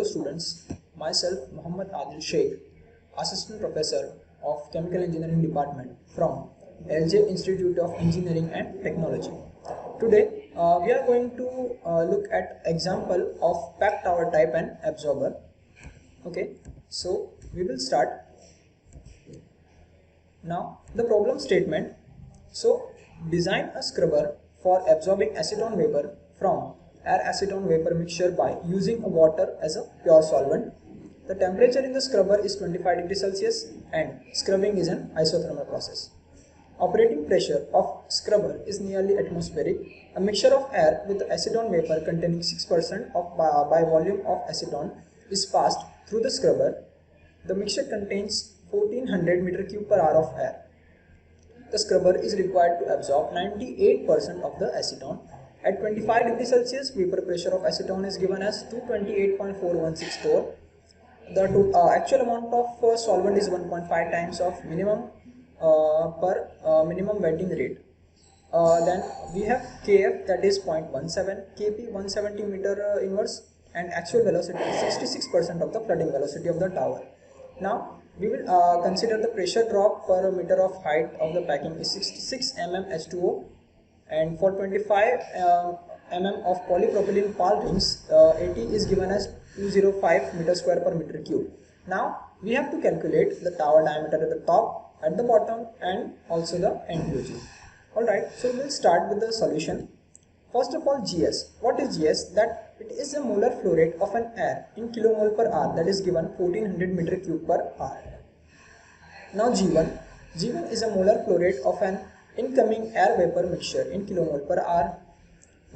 Hello students, myself Muhammad Adil Sheikh, Assistant Professor of Chemical Engineering Department from LJ Institute of Engineering and Technology. Today we are going to look at example of packed tower type and absorber. Okay, so we will start. Now the problem statement. So design a scrubber for absorbing acetone vapor from air acetone vapor mixture by using water as a pure solvent. The temperature in the scrubber is 25 degrees Celsius and scrubbing is an isothermal process. Operating pressure of scrubber is nearly atmospheric. A mixture of air with acetone vapor containing 6% of by volume of acetone is passed through the scrubber. The mixture contains 1400 meter cube per hour of air. The scrubber is required to absorb 98% of the acetone. At 25 degrees Celsius, vapor pressure of acetone is given as 228.416 torr. The actual amount of solvent is 1.5 times of minimum per minimum wetting rate. Then we have Kf, that is 0.17, Kp 170 meter inverse, and actual velocity is 66% of the flooding velocity of the tower. Now we will consider the pressure drop per meter of height of the packing is 66 mm H2O, and for 25 mm of polypropylene pall rings, AT is given as 205 meter square per meter cube. Now we have to calculate the tower diameter at the top, at the bottom, and also the NTOG. Alright, so we will start with the solution. First of all, GS. What is GS? That it is a molar flow rate of an air in kilomole per hour, that is given 1400 meter cube per hour. Now G1. G1 is a molar flow rate of an incoming air vapor mixture in kilomole per hour.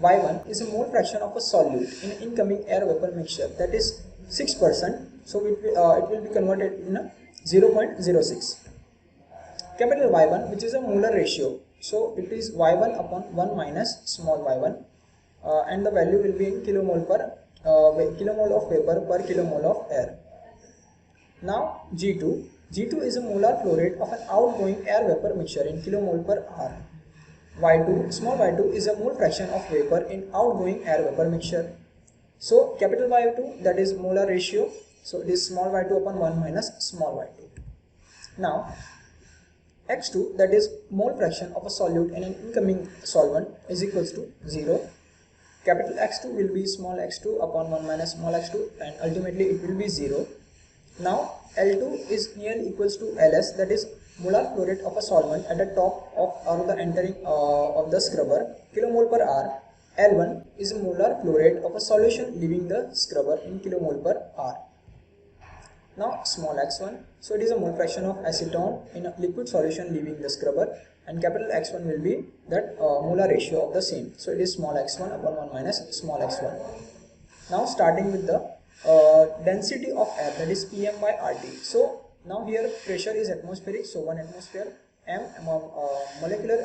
Y1 is a mole fraction of a solute in incoming air vapor mixture, that is 6%. So it will be converted in a 0.06. Capital Y1, which is a molar ratio. So it is Y1 upon 1 minus small y1, and the value will be in kilomole per kilomole of vapor per kilomole of air. Now G2. G2 is a molar flow rate of an outgoing air vapor mixture in kilomole per hour. Y2, small y2 is a mole fraction of vapor in outgoing air vapor mixture. So capital Y2, that is molar ratio. So it is small y2 upon 1 minus small y2. Now X2, that is mole fraction of a solute in an incoming solvent, is equals to 0. Capital X2 will be small x2 upon 1 minus small x2, and ultimately it will be 0. Now L2 is nearly equals to Ls, that is molar flow rate of a solvent at the top of or the entering of the scrubber, kilomole per hour. L1 is a molar flow rate of a solution leaving the scrubber in kilomole per hour. Now small x1, so it is a mole fraction of acetone in a liquid solution leaving the scrubber, and capital X1 will be that molar ratio of the same. So it is small x1 upon 1 minus small x1. Now starting with the density of air, that is Pm by RT. So now here pressure is atmospheric, so 1 atmosphere, m molecular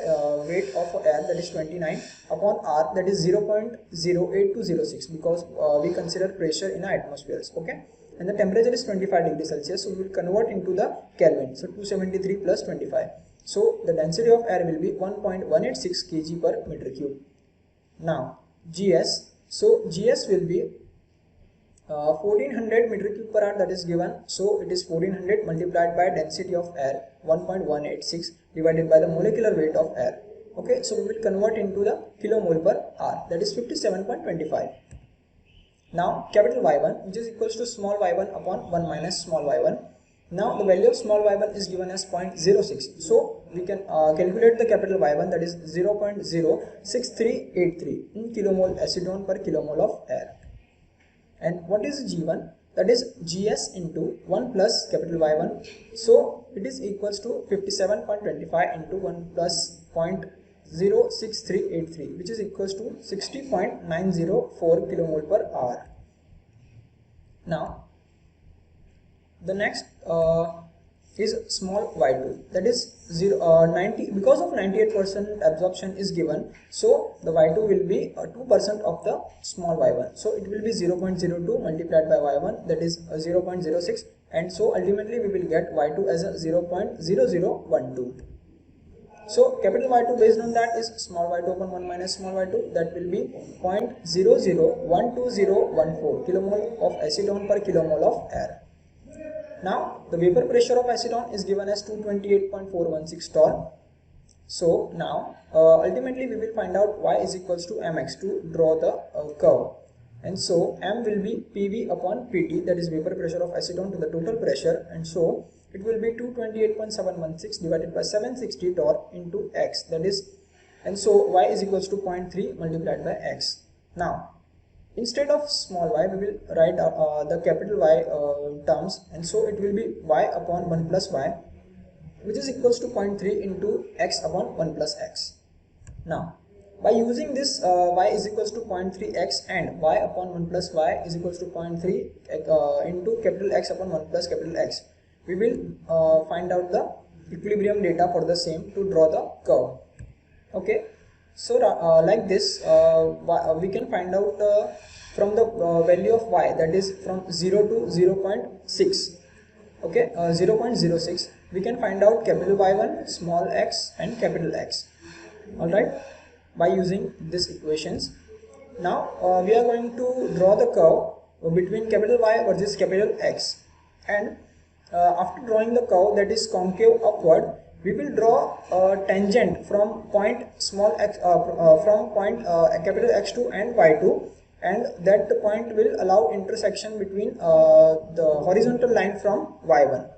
weight of air, that is 29 upon R, that is 0.08206, because we consider pressure in atmospheres. Okay, and the temperature is 25 degrees Celsius, so we will convert into the Kelvin. So 273 plus 25. So the density of air will be 1.186 kg per meter cube. Now GS. So GS will be 1400 meter cube per hour, that is given. So it is 1400 multiplied by density of air 1.186 divided by the molecular weight of air. Okay, so we will convert into the kilomole per hour, that is 57.25. Now capital Y1, which is equals to small y1 upon 1 minus small y1. Now the value of small y1 is given as 0.06. So we can calculate the capital Y1, that is 0.06383 in kilomole acetone per kilomole of air. And what is G1? That is GS into 1 plus capital Y1. So it is equals to 57.25 into 1 plus 0.06383, which is equals to 60.904 kilomole per hour. Now the next is small y2, that is 90, because of 98% absorption is given, so the y2 will be 2% of the small y1, so it will be 0.02 multiplied by y1, that is 0.06, and so ultimately we will get y2 as a 0.0012. So capital Y2 based on that is small y2 upon 1 minus small y2, that will be 0.0012014 kilomole of acetone per kilomole of air. Now the vapor pressure of acetone is given as 228.416 torr. So now ultimately we will find out y is equals to mx to draw the curve, and so m will be PV upon PT, that is vapor pressure of acetone to the total pressure, and so it will be 228.716 divided by 760 torr into x, that is, and so y is equals to 0.3 multiplied by x. Now instead of small y we will write the capital Y terms, and so it will be y upon 1 plus y, which is equals to 0.3 into x upon 1 plus x. Now by using this y is equals to 0.3x and y upon 1 plus y is equals to 0.3 into capital X upon 1 plus capital X, we will find out the equilibrium data for the same to draw the curve. Okay, so like this we can find out from the value of y, that is from 0 to 0.6. okay, 0.06 we can find out capital Y1, small x and capital X. Alright, by using these equations. Now we are going to draw the curve between capital Y versus capital X, and after drawing the curve that is concave upward, we will draw a tangent from point small x from point capital X2 and Y2, and that point will allow intersection between the horizontal line from Y1,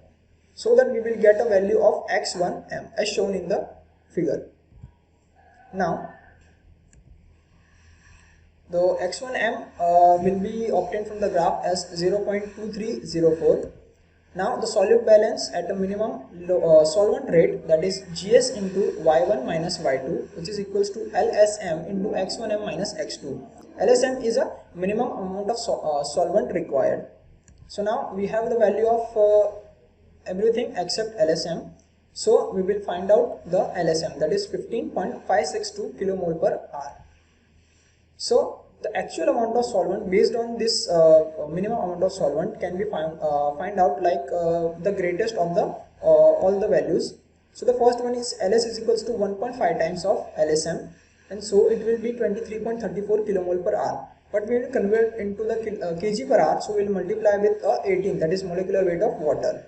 so that we will get a value of x1m as shown in the figure. Now the x1m will be obtained from the graph as 0.2304. Now the solute balance at a minimum solvent rate, that is Gs into y1 minus y2, which is equals to LSM into x1m minus x2. LSM is a minimum amount of solvent required. So now we have the value of everything except LSM. So we will find out the LSM, that is 15.562 kilomole per hour. So the actual amount of solvent based on this minimum amount of solvent can be find out like the greatest of the all the values. So the first one is LS is equals to 1.5 times of LSM, and so it will be 23.34 kilomole per hour. But we will convert into the kg per hour, so we will multiply with 18, that is molecular weight of water.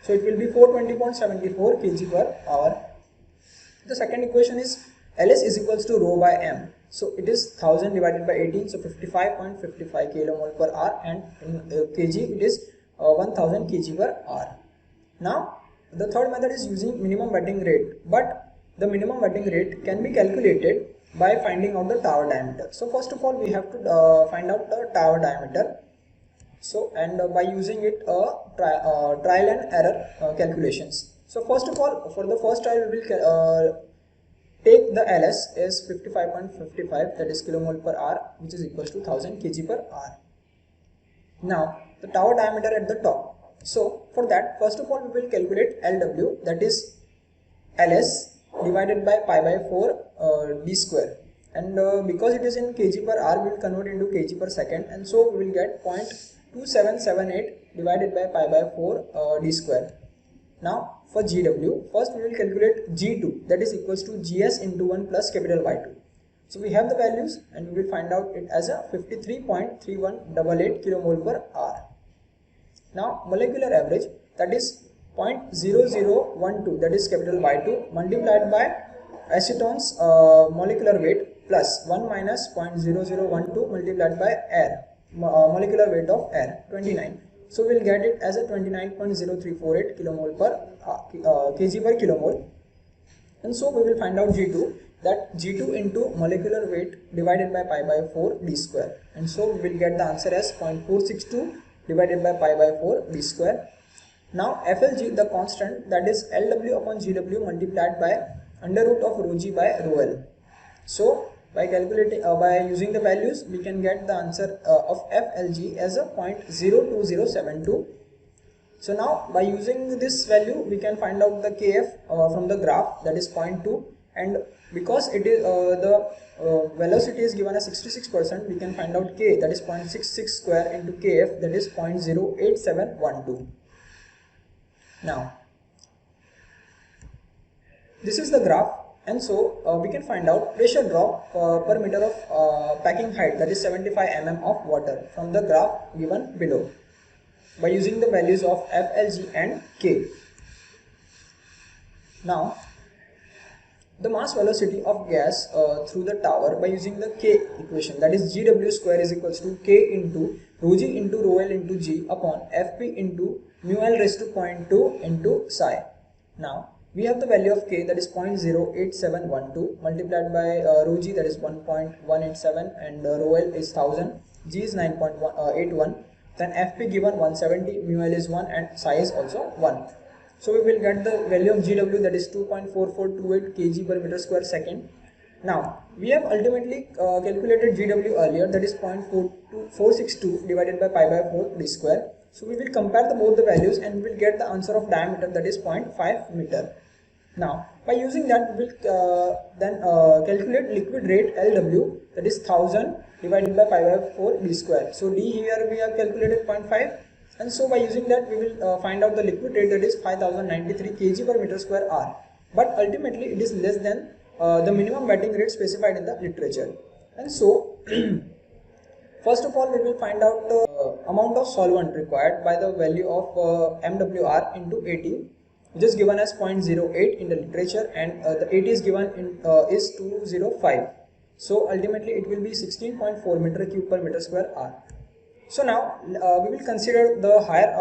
So it will be 420.74 kg per hour. The second equation is LS is equals to rho by m. So it is 1000 divided by 18, so 55.55 kilomole per hour, and in kg it is 1000 kg per hour. Now the third method is using minimum wetting rate, but the minimum wetting rate can be calculated by finding out the tower diameter. So first of all we have to find out the tower diameter. So and by using it trial and error calculations. So first of all, for the first trial we will take the LS is 55.55, that is kilomole per hour, which is equals to 1000 kg per hour. Now the tower diameter at the top. So for that, first of all we will calculate LW, that is LS divided by pi by 4 d square, and because it is in kg per hour we will convert into kg per second, and so we will get 0.2778 divided by pi by 4 d square. Now for GW, first we will calculate G2, that is equals to GS into 1 plus capital Y2. So we have the values and we will find out it as a 53.3188 kilomole per hour. Now molecular average, that is 0.0012, that is capital Y2 multiplied by acetone's molecular weight plus 1 minus 0.0012 multiplied by air, molecular weight of air, 29. So we will get it as a 29.0348 kilomole per kg per kilomole, and so we will find out G2, that G2 into molecular weight divided by pi by 4 d square, and so we will get the answer as 0.462 divided by pi by 4 d square. Now FLG, the constant, that is LW upon GW multiplied by under root of rho g by rho L. So by calculating by using the values we can get the answer of FLG as a 0.02072. So now by using this value we can find out the KF from the graph, that is 0.2, and because it is the velocity is given as 66%, we can find out K, that is 0.66 square into KF, that is 0.08712. Now this is the graph, and so we can find out pressure drop per meter of packing height, that is 75 mm of water, from the graph given below by using the values of F, L, G and K. Now the mass velocity of gas through the tower by using the K equation, that is GW square is equals to K into rho G into rho L into G upon Fp into mu L raised to 0.2 into psi. Now we have the value of K, that is 0.08712 multiplied by rho G, that is 1.187, and rho L is 1000, G is 9.81, then Fp given 170, mu L is 1 and psi is also 1. So we will get the value of GW, that is 2.4428 kg per meter square second. Now we have ultimately calculated GW earlier, that is 0.462 divided by pi by 4 d square. So we will compare both the values and we will get the answer of diameter, that is 0.5 meter. Now by using that we will then calculate liquid rate LW, that is 1000 divided by pi by 4 d square. So d here we have calculated 0.5. And so by using that we will find out the liquid rate, that is 5093 kg per meter square R. But ultimately it is less than the minimum wetting rate specified in the literature. And so first of all we will find out the amount of solvent required by the value of MWR into AT, which is given as 0.08 in the literature, and the AT is given in is 205. So ultimately it will be 16.4 meter cube per meter square R. So now we will consider the higher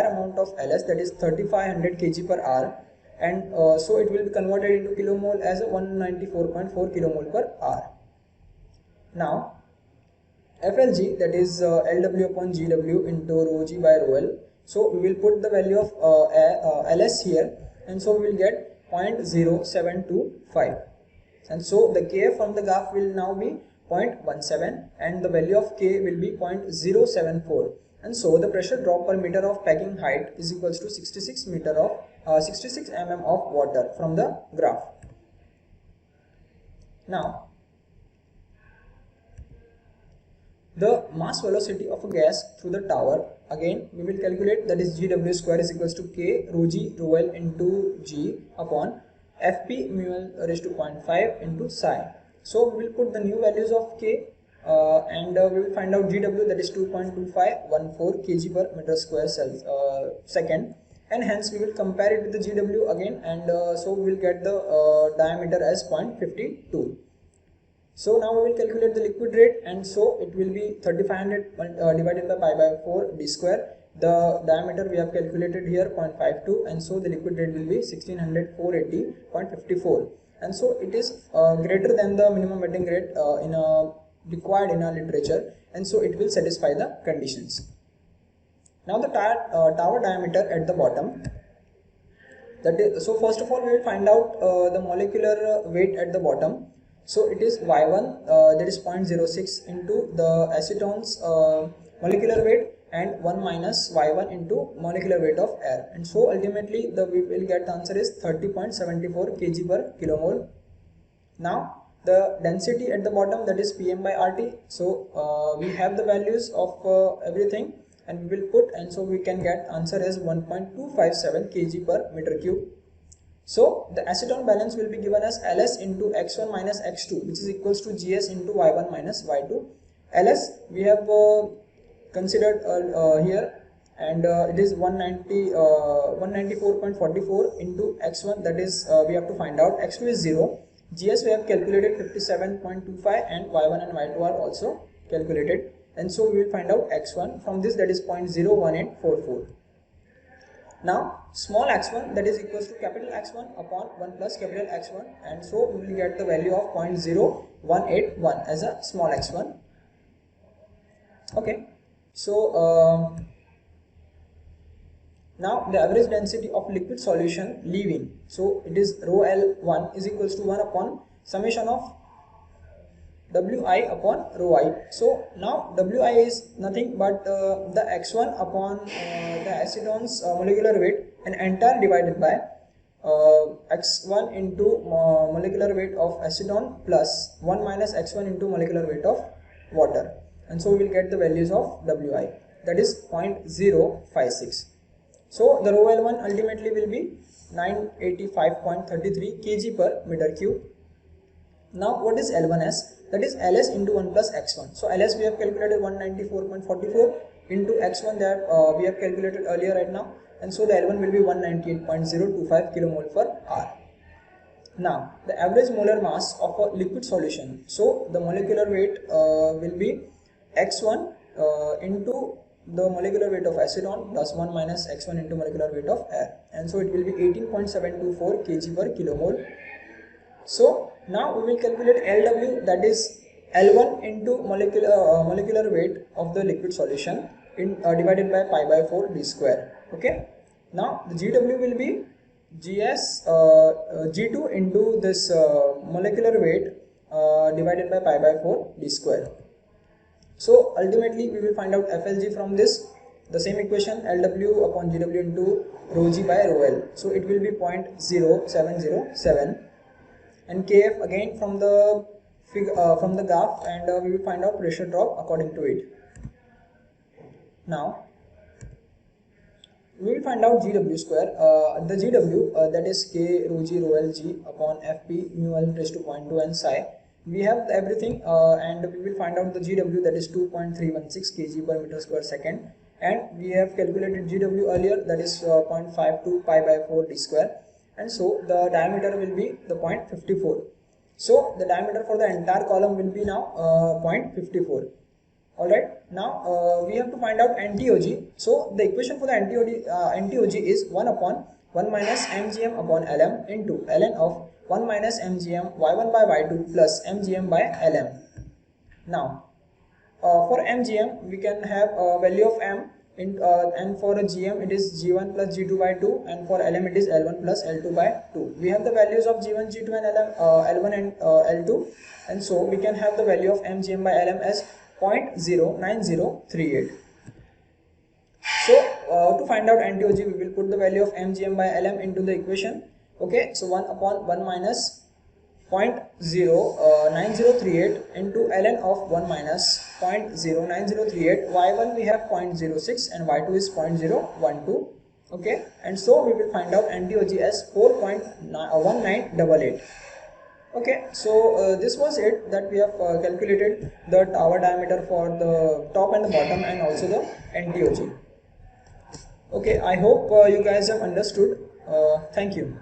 amount of LS, that is 3500 kg per hour, and so it will be converted into kilomole as 194.4 kilomole per hour. Now FLG, that is LW upon GW into rho G by rho L. So we will put the value of LS here, and so we will get 0.0725, and so the Kf from the graph will now be 0.17 and the value of K will be 0.074, and so the pressure drop per meter of packing height is equals to 66 mm of water from the graph. Now the mass velocity of a gas through the tower, again we will calculate, that is GW square is equals to K rho G rho L into G upon Fp mu L raised to 0.5 into psi. So we will put the new values of K and we will find out GW, that is 2.2514 kg per meter square second, and hence we will compare it with the GW again, and so we will get the diameter as 0.52. So now we will calculate the liquid rate, and so it will be 3500 divided by pi by 4 d square. The diameter we have calculated here 0.52, and so the liquid rate will be 1600,480.54. And so it is greater than the minimum wetting rate required in our literature, and so it will satisfy the conditions. Now the tower diameter at the bottom, that is, so first of all we will find out the molecular weight at the bottom. So it is Y1, that is 0.06 into the acetone's molecular weight, and 1 minus Y1 into molecular weight of air, and so ultimately we will get the answer is 30.74 kg per kilomole. Now the density at the bottom, that is Pm by RT. So we have the values of everything and we will put, and so we can get answer as 1.257 kg per meter cube. So the acetone balance will be given as Ls into x1 minus x2, which is equals to Gs into y1 minus y2. Ls we have considered here, and it is 194.44 into x1, that is we have to find out. X2 is 0. Gs we have calculated 57.25, and y1 and y2 are also calculated, and so we will find out x1 from this, that is 0.01844. Now small x1, that is equals to capital X1 upon 1 plus capital X1, and so we will get the value of 0.0181 as a small x1. Okay, so now the average density of liquid solution leaving, so it is rho L1 is equals to 1 upon summation of Wi upon rho I. So now Wi is nothing but the x1 upon the acetone's molecular weight, and entire divided by x1 into molecular weight of acetone plus 1 minus x1 into molecular weight of water, and so we will get the values of Wi, that is 0.056. So the rho L1 ultimately will be 985.33 kg per meter cube. Now what is L1 as? That is Ls into 1 plus x1. So Ls we have calculated 194.44 into x1 that we have calculated earlier right now, and so the L1 will be 198.025 kilomole per hour. Now the average molar mass of a liquid solution. So the molecular weight will be x1 into the molecular weight of acetone plus 1 minus x1 into molecular weight of air, and so it will be 18.724 kg per kilomole. So now we will calculate LW, that is L1 into molecular weight of the liquid solution in divided by pi by 4 d square. Okay. Now the GW will be G2 into this molecular weight divided by pi by 4 d square. So ultimately we will find out FLG from this, the same equation, LW upon GW into rho G by rho L. So it will be 0.0707, and Kf again from the graph, and we will find out pressure drop according to it. Now we will find out GW square. The GW that is K rho G rho L G upon Fp mu L raised to 0.2 and psi. We have everything, and we will find out the GW, that is 2.316 kg per meter square second, and we have calculated GW earlier, that is 0.52 pi by 4 d square, and so the diameter will be the 0.54. So the diameter for the entire column will be now 0.54. Alright, now we have to find out NTOG. So the equation for the NTOG is 1 upon 1 minus mgm upon lm into ln of 1 minus mgm y1 by y2 plus mgm by lm. Now for mgm we can have a value of m, and for a gm it is g1 plus g2 by 2, and for lm it is l1 plus l2 by 2. We have the values of g1, g2 and l1 and l2, and so we can have the value of mgm by lm as 0.09038. So to find out NTOG, we will put the value of mgm by lm into the equation. Okay, so 1 upon 1 minus 0.09038 into ln of 1 minus 0.09038. y1 we have 0.06 and y2 is 0.012. Okay, and so we will find out NTOG as 4.1988. Okay, so this was it, that we have calculated the tower diameter for the top and the bottom, and also the NTOG. Okay, I hope you guys have understood. Thank you.